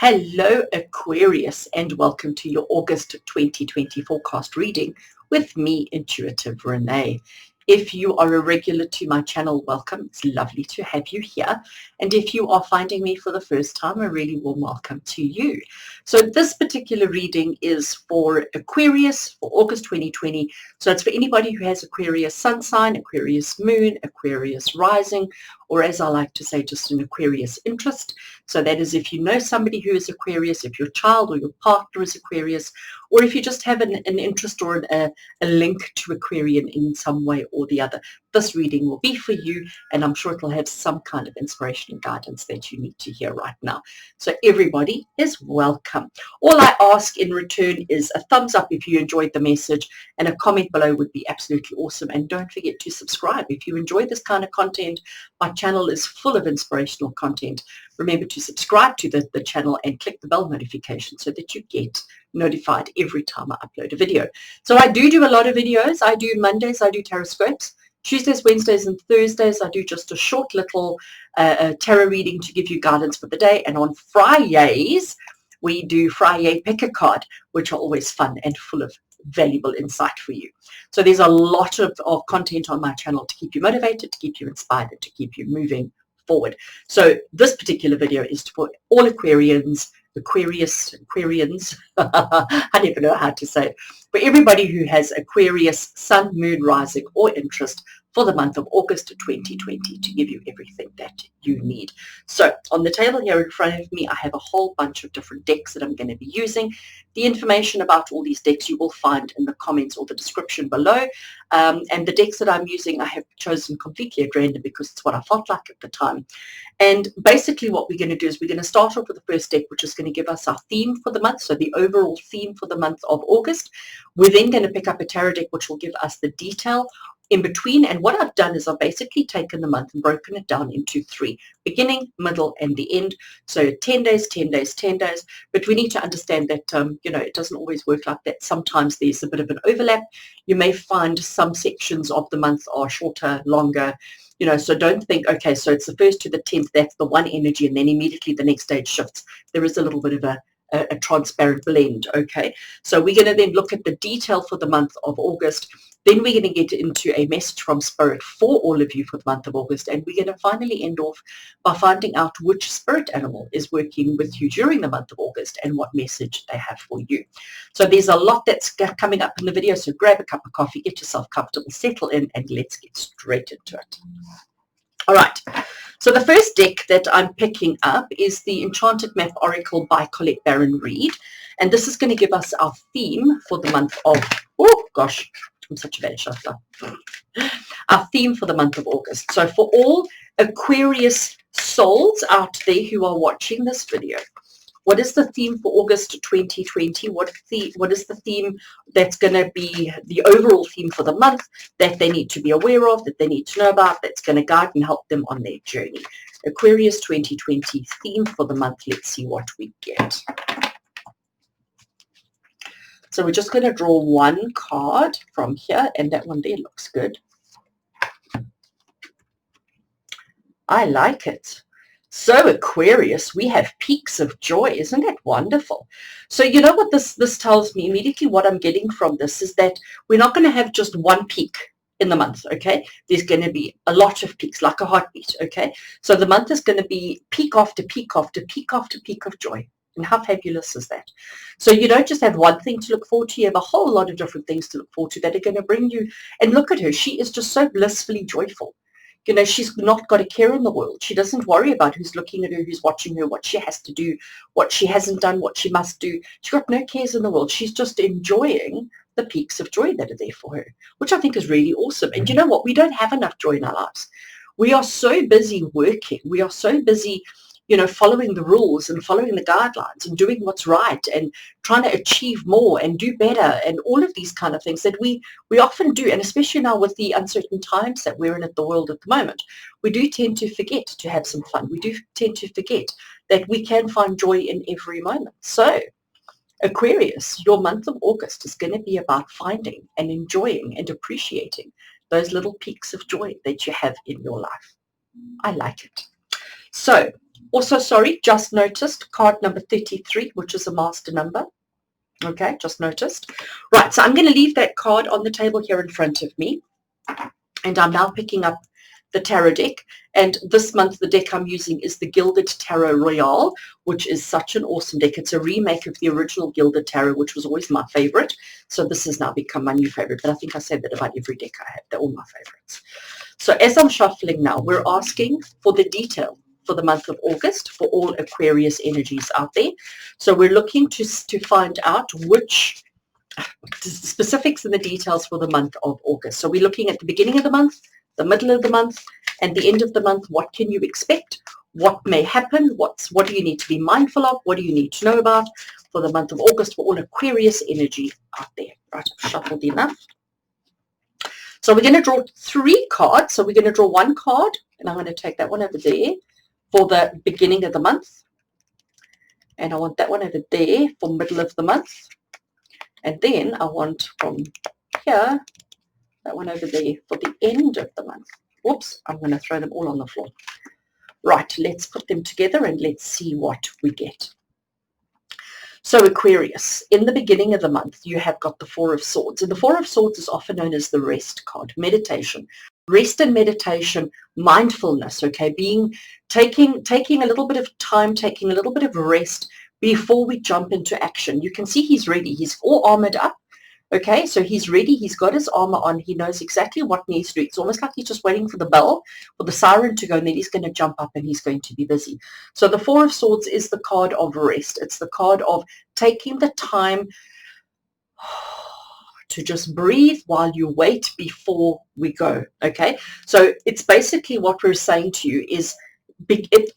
Hello Aquarius, and welcome to your August 2020 forecast reading with me, Intuitive Rene. If you are a regular to my channel, welcome. It's lovely to have you here. And if you are finding me for the first time, a really warm welcome to you. So this particular reading is for Aquarius for August 2020. So it's for anybody who has Aquarius sun sign, Aquarius moon, Aquarius rising, or as I like to say, just an Aquarius interest. So that is if you know somebody who is Aquarius, if your child or your partner is Aquarius, or if you just have an interest or a link to Aquarian in some way or the other. This reading will be for you, and I'm sure it will have some kind of inspiration and guidance that you need to hear right now. So everybody is welcome. All I ask in return is a thumbs up if you enjoyed the message, and a comment below would be absolutely awesome. And don't forget to subscribe if you enjoy this kind of content. My channel is full of inspirational content. Remember to subscribe to the channel and click the bell notification so that you get notified every time I upload a video. So I do a lot of videos. I do Mondays, I do tarot scopes. Tuesdays, Wednesdays, and Thursdays, I do just a short little tarot reading to give you guidance for the day. And on Fridays, we do Friday Pick a Card, which are always fun and full of valuable insight for you. So there's a lot of content on my channel to keep you motivated, to keep you inspired, and to keep you moving forward. So this particular video is for all Aquarians, I never know how to say it, for everybody who has Aquarius sun, moon, rising, or interest for the month of August 2020 to give you everything that you need. So on the table here in front of me, I have a whole bunch of different decks that I'm going to be using. The information about all these decks you will find in the comments or the description below. And the decks that I'm using, I have chosen completely at random because it's what I felt like at the time. And basically what we're going to do is we're going to start off with the first deck, which is going to give us our theme for the month, so the overall theme for the month of August. We're then going to pick up a tarot deck, which will give us the detail in between. And what I've done is I've basically taken the month and broken it down into 3, beginning, middle, and the end. So 10 days, 10 days, 10 days. But we need to understand that, it doesn't always work like that. Sometimes there's a bit of an overlap. You may find some sections of the month are shorter, longer, so don't think, okay, so it's the 1st to the 10th, that's the one energy, and then immediately the next day it shifts. There is a little bit of a transparent blend, okay? So we're going to then look at the detail for the month of August. Then we're going to get into a message from Spirit for all of you for the month of August. And we're going to finally end off by finding out which spirit animal is working with you during the month of August and what message they have for you. So there's a lot that's coming up in the video. So grab a cup of coffee, get yourself comfortable, settle in, and let's get straight into it. All right. So the first deck that I'm picking up is the Enchanted Map Oracle by Colette Baron-Reid. And this is going to give us our theme for the month of, oh gosh, I'm such a bad shotgun. Our theme for the month of August. So for all Aquarius souls out there who are watching this video, what is the theme for August 2020? What is the theme that's going to be the overall theme for the month that they need to be aware of, that they need to know about, that's going to guide and help them on their journey? Aquarius 2020 theme for the month. Let's see what we get. So we're just going to draw one card from here, and that one there looks good. I like it. So Aquarius, we have peaks of joy. Isn't that wonderful? So you know what this tells me immediately? What I'm getting from this is that we're not going to have just one peak in the month, okay? There's going to be a lot of peaks, like a heartbeat, okay? So the month is going to be peak after peak after peak after peak of joy. And how fabulous is that? So you don't just have one thing to look forward to. You have a whole lot of different things to look forward to that are going to bring you. And look at her. She is just so blissfully joyful. She's not got a care in the world. She doesn't worry about who's looking at her, who's watching her, what she has to do, what she hasn't done, what she must do. She's got no cares in the world. She's just enjoying the peaks of joy that are there for her, which I think is really awesome. And you know what? We don't have enough joy in our lives. We are so busy working. We are so busy following the rules and following the guidelines and doing what's right and trying to achieve more and do better and all of these kind of things that we often do. And especially now with the uncertain times that we're in at the world at the moment, we do tend to forget to have some fun. We do tend to forget that we can find joy in every moment. So Aquarius, your month of August is going to be about finding and enjoying and appreciating those little peaks of joy that you have in your life. I like it. So Also, sorry, just noticed card number 33, which is a master number. Okay, just noticed. Right, so I'm going to leave that card on the table here in front of me. And I'm now picking up the tarot deck. And this month, the deck I'm using is the Gilded Tarot Royale, which is such an awesome deck. It's a remake of the original Gilded Tarot, which was always my favorite. So this has now become my new favorite. But I think I said that about every deck I have. They're all my favorites. So as I'm shuffling now, we're asking for the detail for the month of August for all Aquarius energies out there. So we're looking to find out which specifics and the details for the month of August. So we're looking at the beginning of the month, the middle of the month, and the end of the month. What can you expect? What may happen? What do you need to be mindful of? What do you need to know about for the month of August for all Aquarius energy out there? Right, I've shuffled enough. So we're going to draw 3 cards. So we're going to draw 1 card, and I'm going to take that one over there for the beginning of the month. And I want that one over there for middle of the month. And then I want from here, that one over there for the end of the month. Whoops, I'm going to throw them all on the floor. Right, let's put them together and let's see what we get. So Aquarius, in the beginning of the month, you have got the 4 of Swords. And the 4 of Swords is often known as the rest card, meditation. Rest and meditation, mindfulness, okay, taking a little bit of time, taking a little bit of rest before we jump into action. You can see he's ready. He's all armored up. Okay, so he's ready. He's got his armor on. He knows exactly what needs to do. It's almost like he's just waiting for the bell, for the siren to go, and then he's going to jump up and he's going to be busy. So the 4 of Swords is the card of rest. It's the card of taking the time to just breathe while you wait before we go. Okay, so it's basically what we're saying to you is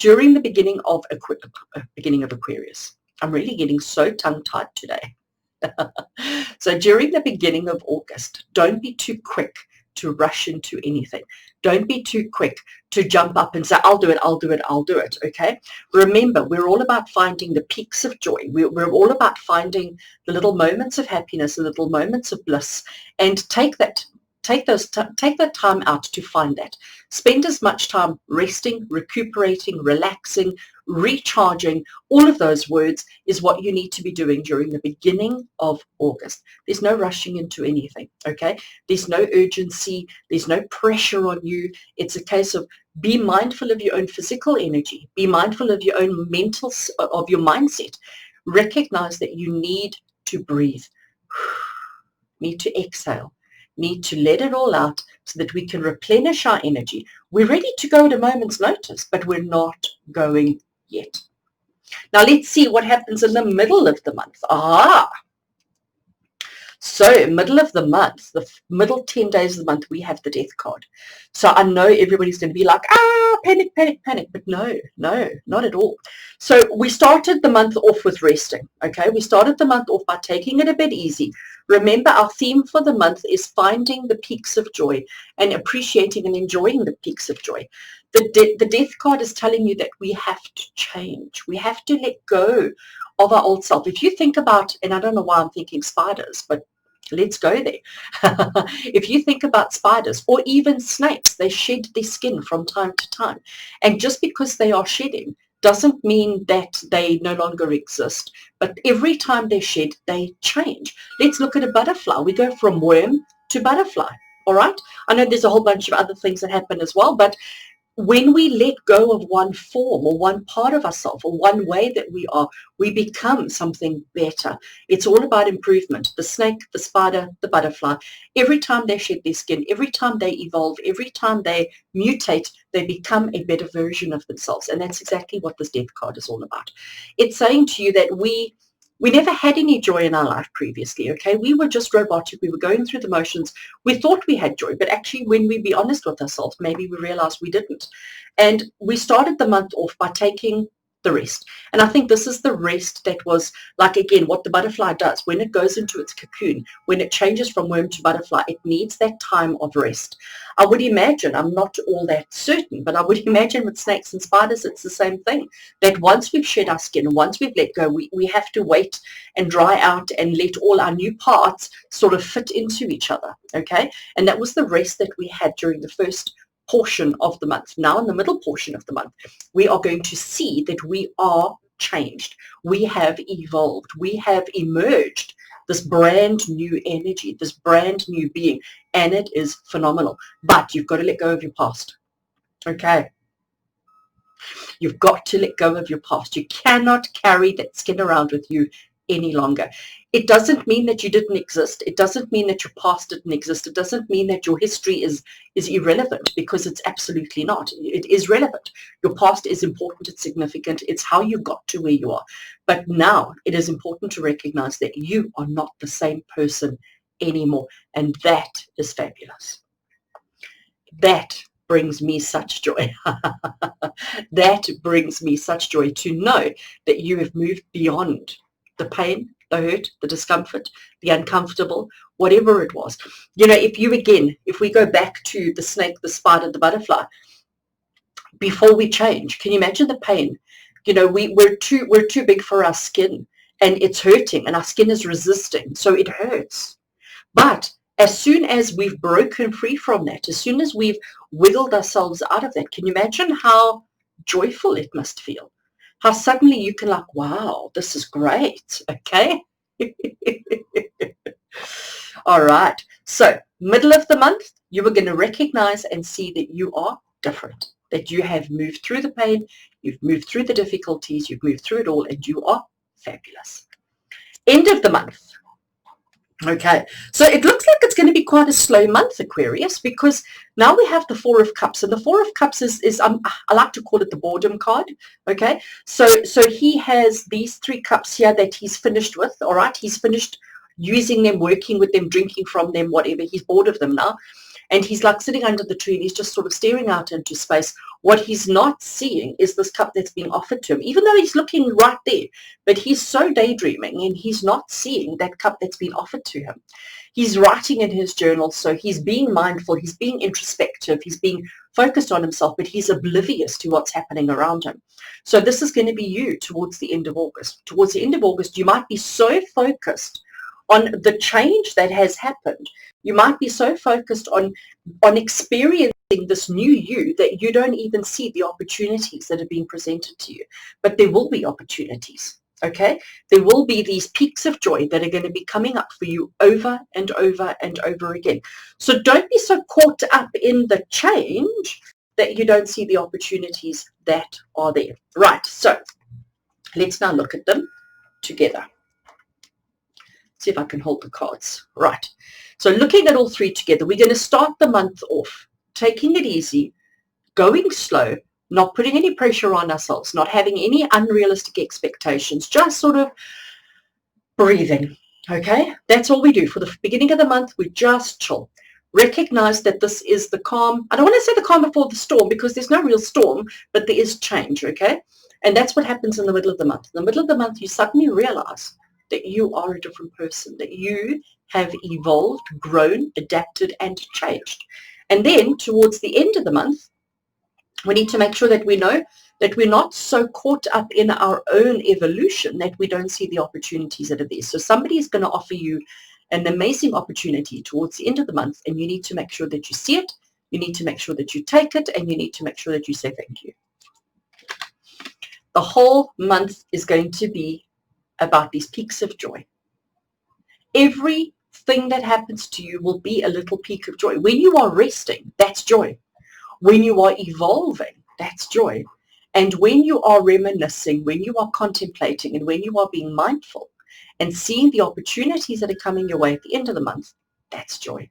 during the beginning of Aquarius. I'm really getting so tongue-tied today. So during the beginning of August, don't be too quick to rush into anything. Don't be too quick to jump up and say, I'll do it, I'll do it, I'll do it, okay? Remember, we're all about finding the peaks of joy. We're all about finding the little moments of happiness, the little moments of bliss, and take that time out to find that. Spend as much time resting, recuperating, relaxing, recharging. All of those words is what you need to be doing during the beginning of August. There's no rushing into anything, okay? There's no urgency. There's no pressure on you. It's a case of be mindful of your own physical energy. Be mindful of your own of your mindset. Recognize that you need to breathe, need to exhale, need to let it all out so that we can replenish our energy. We're ready to go at a moment's notice, but we're not going yet. Now let's see what happens in the middle of the month. So middle of the month, the middle 10 days of the month, we have the death card. So I know everybody's going to be like, panic, panic, panic. But no, not at all. So we started the month off with resting, okay? We started the month off by taking it a bit easy. Remember, our theme for the month is finding the peaks of joy and appreciating and enjoying the peaks of joy. The death card is telling you that we have to change. We have to let go of our old self. If you think about, and I don't know why I'm thinking spiders, but let's go there. If you think about spiders or even snakes, they shed their skin from time to time. And just because they are shedding doesn't mean that they no longer exist. But every time they shed, they change. Let's look at a butterfly. We go from worm to butterfly. All right? I know there's a whole bunch of other things that happen as well, but when we let go of one form or one part of ourselves or one way that we are, we become something better. It's all about improvement. The snake, the spider, the butterfly, every time they shed their skin, every time they evolve, every time they mutate, they become a better version of themselves. And that's exactly what this death card is all about. It's saying to you that we never had any joy in our life previously, okay? We were just robotic. We were going through the motions. We thought we had joy, but actually when we be honest with ourselves, maybe we realized we didn't. And we started the month off by taking the rest. And I think this is the rest that was like, again, what the butterfly does. When it goes into its cocoon, when it changes from worm to butterfly, it needs that time of rest. I would imagine, I'm not all that certain, but I would imagine with snakes and spiders, it's the same thing. That once we've shed our skin, once we've let go, we have to wait and dry out and let all our new parts sort of fit into each other, okay? And that was the rest that we had during the first portion of the month. Now in the middle portion of the month, we are going to see that we are changed. We have evolved. We have emerged this brand new energy, this brand new being, and it is phenomenal. But you've got to let go of your past. Okay? You've got to let go of your past. You cannot carry that skin around with you any longer. It doesn't mean that you didn't exist. It doesn't mean that your past didn't exist. It doesn't mean that your history is irrelevant, because it's absolutely not. It is relevant. Your past is important. It's significant. It's how you got to where you are. But now it is important to recognize that you are not the same person anymore. And that is fabulous. That brings me such joy. That brings me such joy to know that you have moved beyond the pain, the hurt, the discomfort, the uncomfortable, whatever it was. You know, if we go back to the snake, the spider, the butterfly, before we change, can you imagine the pain? You know, we're too big for our skin, and it's hurting, and our skin is resisting, so it hurts. But as soon as we've broken free from that, as soon as we've wiggled ourselves out of that, can you imagine how joyful it must feel? How suddenly you can like, wow, this is great, okay? All right. So middle of the month, you are going to recognize and see that you are different, that you have moved through the pain, you've moved through the difficulties, you've moved through it all, and you are fabulous. End of the month. Okay, so it looks like it's going to be quite a slow month, Aquarius, because now we have the Four of Cups, and the Four of Cups is I like to call it the boredom card. Okay, so he has these 3 cups here that he's finished with. All right, he's finished using them, working with them, drinking from them, whatever. He's bored of them now, and he's like sitting under the tree, and he's just sort of staring out into space. What he's not seeing is this cup that's being offered to him, even though he's looking right there. But he's so daydreaming, and he's not seeing that cup that's been offered to him. He's writing in his journal, so he's being mindful, he's being introspective, he's being focused on himself, but he's oblivious to what's happening around him. So this is going to be you towards the end of August. Towards the end of August, you might be so focused on the change that has happened. You might be so focused on experiencing this new you that you don't even see the opportunities that are being presented to you. But there will be opportunities, okay? There will be these peaks of joy that are going to be coming up for you over and over and over again. So don't be so caught up in the change that you don't see the opportunities that are there. Right, so let's now look at them together. See if I can hold the cards. Right. So looking at all 3 together, we're going to start the month off taking it easy, going slow, not putting any pressure on ourselves, not having any unrealistic expectations, just sort of breathing. Okay? That's all we do. For the beginning of the month, we just chill. Recognize that this is the calm. I don't want to say the calm before the storm, because there's no real storm, but there is change. Okay? And that's what happens in the middle of the month. In the middle of the month, you suddenly realize that you are a different person, that you have evolved, grown, adapted, and changed. And then towards the end of the month, we need to make sure that we know that we're not so caught up in our own evolution that we don't see the opportunities that are there. So somebody is going to offer you an amazing opportunity towards the end of the month, and you need to make sure that you see it, you need to make sure that you take it, and you need to make sure that you say thank you. The whole month is going to be about these peaks of joy. Everything that happens to you will be a little peak of joy. When you are resting, that's joy. When you are evolving, that's joy. And when you are reminiscing, when you are contemplating, and when you are being mindful and seeing the opportunities that are coming your way at the end of the month, that's joy.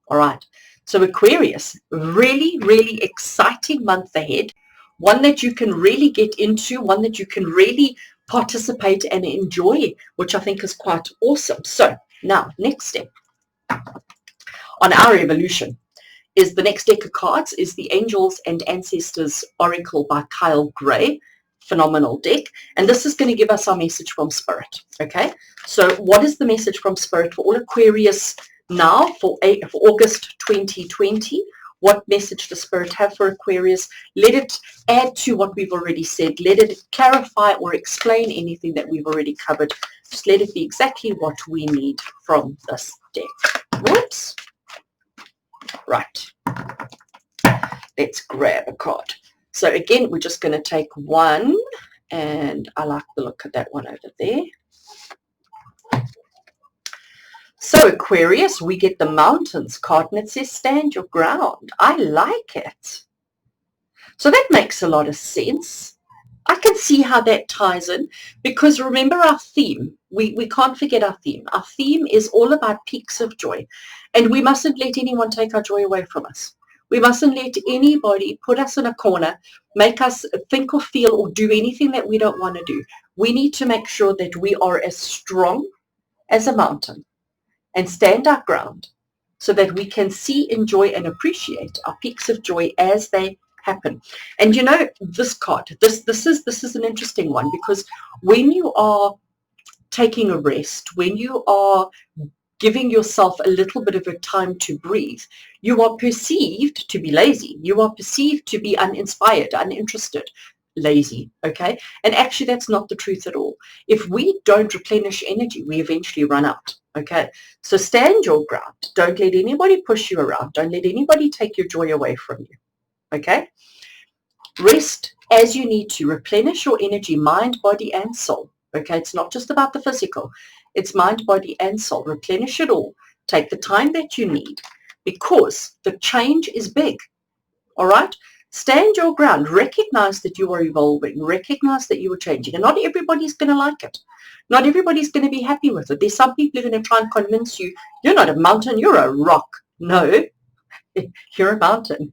All right. So Aquarius, really, really exciting month ahead. One that you can really get into, one that you can really participate and enjoy, which I think is quite awesome. So now, next step on our evolution is the next deck of cards is the Angels and Ancestors Oracle by Kyle Gray. Phenomenal deck. And this is going to give us our message from Spirit. Okay, so what is the message from Spirit for all Aquarius now for August 2020? What message does Spirit have for Aquarius? Let it add to what we've already said. Let it clarify or explain anything that we've already covered. Just let it be exactly what we need from this deck. Whoops. Right. Let's grab a card. So again, we're just going to take one, and I like the look of that one over there. So Aquarius, we get the Mountains card, and it says stand your ground. I like it. So that makes a lot of sense. I can see how that ties in, because remember our theme. We can't forget our theme. Our theme is all about peaks of joy, and we mustn't let anyone take our joy away from us. We mustn't let anybody put us in a corner, make us think or feel or do anything that we don't want to do. We need to make sure that we are as strong as a mountain and stand our ground so that we can see, enjoy, and appreciate our peaks of joy as they happen. And you know, this card, this is an interesting one, because when you are taking a rest, when you are giving yourself a little bit of a time to breathe, you are perceived to be lazy. You are perceived to be uninspired, uninterested, lazy, okay? And actually that's not the truth at all. If we don't replenish energy, we eventually run out, okay? So stand your ground. Don't let anybody push you around. Don't let anybody take your joy away from you, okay? Rest as you need to. Replenish your energy, mind, body, and soul, okay? It's not just about the physical. It's mind, body, and soul. Replenish it all. Take the time that you need, because the change is big, all right? Stand your ground. Recognize that you are evolving. Recognize that you are changing. And not everybody's going to like it. Not everybody's going to be happy with it. There's some people who are going to try and convince you, you're not a mountain, you're a rock. No, you're a mountain.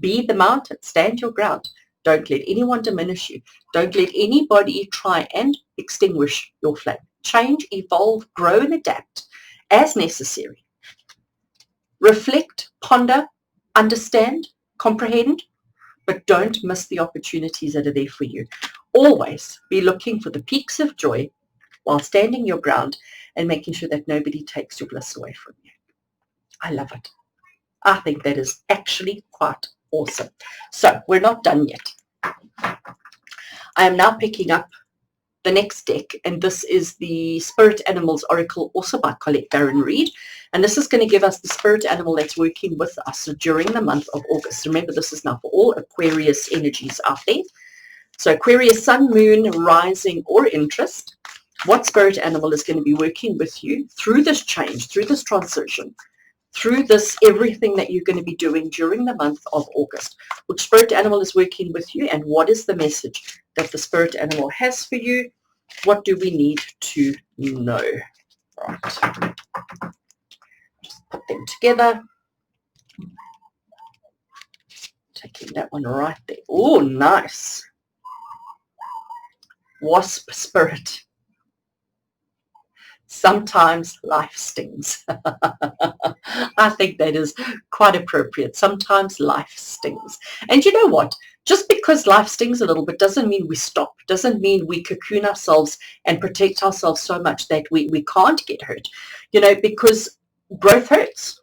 Be the mountain. Stand your ground. Don't let anyone diminish you. Don't let anybody try and extinguish your flame. Change, evolve, grow, and adapt as necessary. Reflect, ponder, understand, comprehend, but don't miss the opportunities that are there for you. Always be looking for the peaks of joy while standing your ground and making sure that nobody takes your bliss away from you. I love it. I think that is actually quite awesome. So we're not done yet. I am now picking up the next deck, and this is the Spirit Animals Oracle, also by Colette Baron-Reid, and this is going to give us the spirit animal that's working with us during the month of August. Remember, this is now for all Aquarius energies out there. So Aquarius, Sun, Moon, Rising, or Interest, what spirit animal is going to be working with you through this change, through this transition, through this everything that you're going to be doing during the month of August? Which spirit animal is working with you, and what is the message that the spirit animal has for you? What do we need to know? Right. Just put them together. Taking that one right there. Oh, nice. Wasp spirit. Sometimes life stings. I think that is quite appropriate. Sometimes life stings. And you know what? Just because life stings a little bit doesn't mean we stop. Doesn't mean we cocoon ourselves and protect ourselves so much that we can't get hurt. You know, because growth hurts.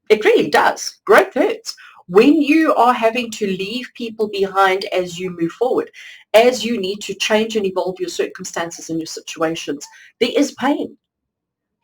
It really does. Growth hurts. When you are having to leave people behind as you move forward, as you need to change and evolve your circumstances and your situations, there is pain.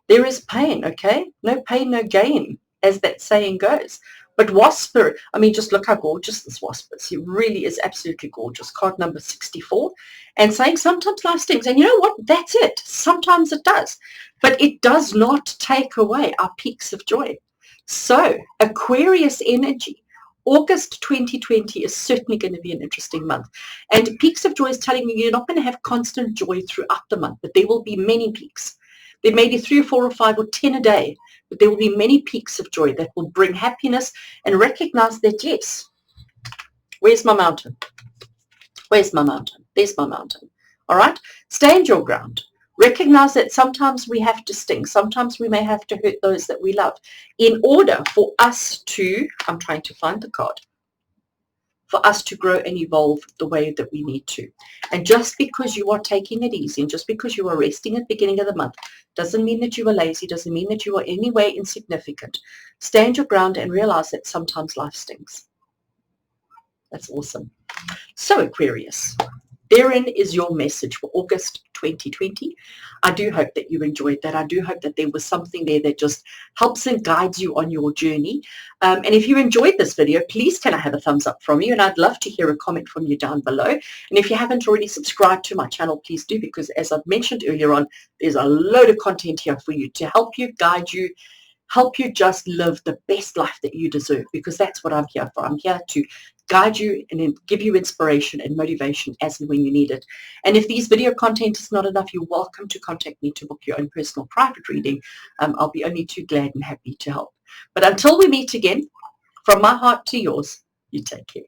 There is pain, okay? No pain, no gain, as that saying goes. But wasp spirit, I mean, just look how gorgeous this wasp is. He really is absolutely gorgeous. Card number 64. And saying sometimes life stings. And you know what? That's it. Sometimes it does. But it does not take away our peaks of joy. So Aquarius energy, August 2020 is certainly going to be an interesting month. And peaks of joy is telling you you're not going to have constant joy throughout the month, but there will be many peaks. There may be 3 or 4 or 5 or 10 a day, but there will be many peaks of joy that will bring happiness, and recognize that, yes, where's my mountain? Where's my mountain? There's my mountain. All right? Stand your ground. Recognize that sometimes we have to sting. Sometimes we may have to hurt those that we love in order for us to, I'm trying to find the card, for us to grow and evolve the way that we need to. And just because you are taking it easy, and just because you are resting at the beginning of the month, doesn't mean that you are lazy, doesn't mean that you are in any way insignificant. Stand your ground and realize that sometimes life stings. That's awesome. So Aquarius, Therein is your message for August 2020. I do hope that you enjoyed that. I do hope that there was something there that just helps and guides you on your journey. And if you enjoyed this video, please can I have a thumbs up from you? And I'd love to hear a comment from you down below. And if you haven't already subscribed to my channel, please do, because as I've mentioned earlier on, there's a load of content here for you to help you, guide you, help you just live the best life that you deserve, because that's what I'm here for. I'm here to guide you and give you inspiration and motivation as and when you need it. And if these video content is not enough, you're welcome to contact me to book your own personal private reading. I'll be only too glad and happy to help. But until we meet again, from my heart to yours, you take care.